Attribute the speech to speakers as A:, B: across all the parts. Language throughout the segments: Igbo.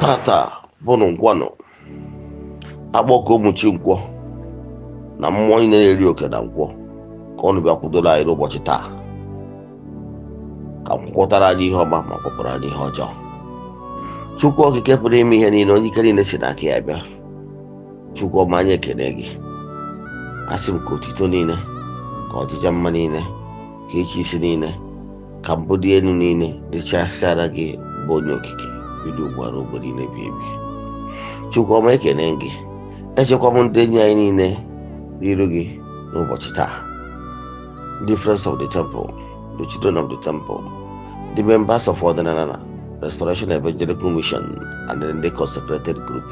A: Tata bụ nkwano agbọkọ ụmụchi nkwọ na mmụọ niile na-eri oke na nkwọ ka ọnụ bịa kwudola anyị n'ụbọchị taa ka kwụkwọtara anyị ihe ọma ma kwụpụrụ anyị ihe ọjọọ. Chukwu okike pụrụ ime ihe niile, onye ike niile si n'aka ya bịa. Chukwu ọma, anyị ekene gị. Asị m ka otito niile, ka ọjịja mma niile, ka echi isi niile, ka mbụ dị elu niile dịchasịara gị bụ onye okike bido ugbu a ruo niile bi ebi. Chukwu ọma, ekene gị. Echekwa m ndị enyi anyị niile n'iru gị n'ụbọchị taa. The friends of the temple, the children of the temple, the members of Ordinary Restoration Evangelical Mission, and the consecrated group.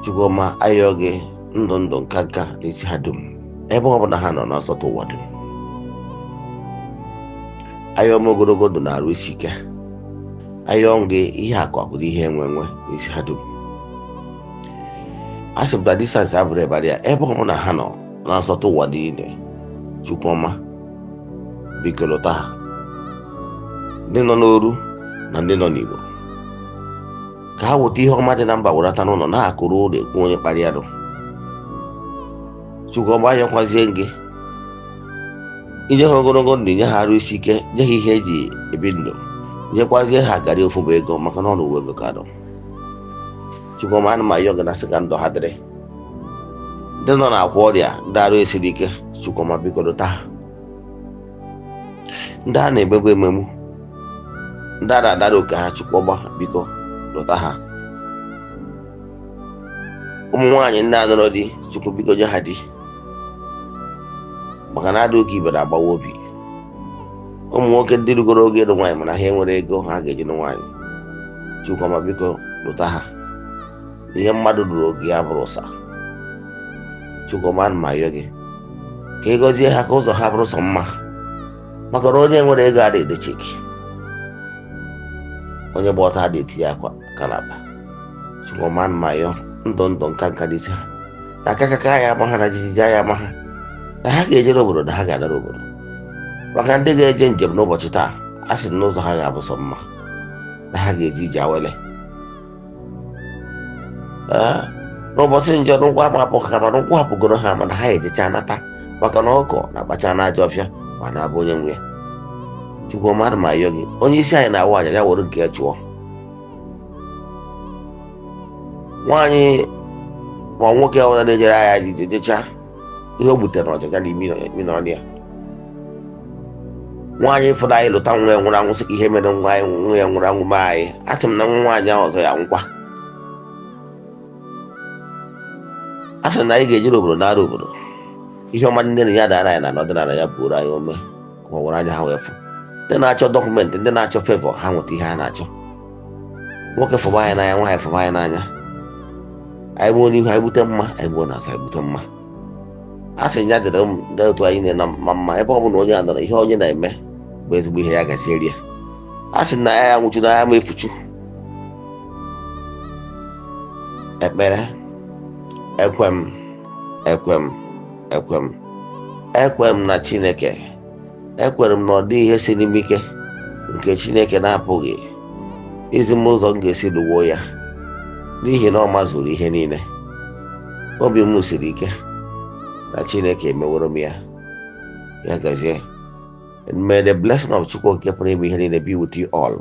A: Chukwu ọma, ayọ gị ndụ ndụ nka nka n'isi ha dum ebe ọ bụla ha nọ n'ọsọtụ ụwa dum. Ayọ m ogologo ndụ na arụ isi ike. Ayọ gị ihe akụ akụ na ihe enwe enwe n'isi ha dum. Asị m na distansị abụrụ ebara ya ebe ọ bụla ha nọ n'ọsọtụ ụwa niile. Chukwu ọma, biko lọta ha, ndị nọ n'oru na ndị nọ n'Igbo, ka ha weta ihe ọma dị na mba werata n'ụlọ na-akụrụ ụlọ ekwu onye kparịa nụ. Chukwu ọma, ayọkwazie gị inye ha ogologo ndụ, nye ha arụ isi ike, nye ha ihe eji ebi ndụ, nyekwazie ha garị ofu bụ ego maka na ọnụ uwe ego ka nọ. Chukwu ọma, ana m ayọ gị na sị ka ndụ ha dịrị. Ndị nọ na-akwa ọrịa, ndị arụ esiri ike, Chukwu ọma, biko lụta ha. Ndị a na-emegbu emegbu, ndị a na-adara oke ha, Chukwu ọma, biko lụta ha. Ụmụ nwaanyị ndị anụrụ di, Chukwu biko nye ha di, maka na adị oke ibe na-agbawa obi. Ụmụ nwoke ndị rugoro oge ịlụ nwaanyị mana ha enwere ego ha ga-eji nụ nwaanyị, Chukwu ọma, biko lụta ha. Ihe mmadụ ruru oge ya bụrụ ụsa. Chukwu ọma, ana m ayọ gị ka ị gọzie ha, ka ụzọ ha bụrụ sọ mma, maka na onye nwere ego adịghị ede cheki, onye gba ọtọ adịghị etinye akwa kalaba. Chukwu ọma, ana m ayọ ndụ ndụ nka nka n'isi ha, na akakaka ya ama ha, na jijiji ya ama ha, na ha ga-ejere obodo, na ha ga-agara obodo. Maka ndị ga-eje njem n'ụbọchị taa, a sị na ụzọ ha ga-abụ sọ mma, na ha ga-eji ije awele. N'ụbọchị njọ n'ụkwụ apụ ha, mana ụkwụ hapụgoro ha, mana ha ejecha nata, maka na ọkọ na-akpacha na ajọ ọfịa ma na-abụ onye nwe ya. Chukwu ọma, ana m ayọ gị, onye isi anyị na-awa aja ya were nke ya chụọ. Nwaanyị ma nwoke ọbụla na-ejere anyị ije jecha ihe o butere n'ọjaga n'imi n'ọnụ ya. Nwaanyị ịfụrụ anyị lụta nwa ya nwụrụ anwụ, sị ka ihe mere nwa ya nwụrụ anwụ mee anyị. A sị m na nwaanyị ahụ ọzọ ya nkwa. A sị na anyị ga-ejere obodo na-arụ obodo, ihe ọma ndị na ya dara anyị na ọdịnala ya bụrụ anyị ome, ka ọ were anya ha wee fụ. Ndị na-achọ dọkụmentị, ndị na-achọ fevọ, ha nweta ihe ha na-achọ. Nwoke fụba anyị n'anya, nwaanyị fụba anyị n'anya. Anyị gbuo n'ihu, anyị bute mma, anyị gbuo n'azụ, anyị bute mma. A sị ya dịrị ndị otu anyị na mma ebe ọ bụ na onye anọrọ ihe onye na-eme bụ ezigbo ihe ya gazieri ya. A sị na ya nwụchu na ya ma efuchu. Ekpere, ekwem na Chineke, ekwere m na ọ dị ihe si n'ime ike nke Chineke na-apụghị izi m ụzọ m ga-esi lụwo ya, n'ihi na ọ mazuru ihe niile. Obi m siri ike na Chineke emeworo m ya. Ya gazie. And may the blessing of Chukwu nke pụrụ ime ihe niile be with you all.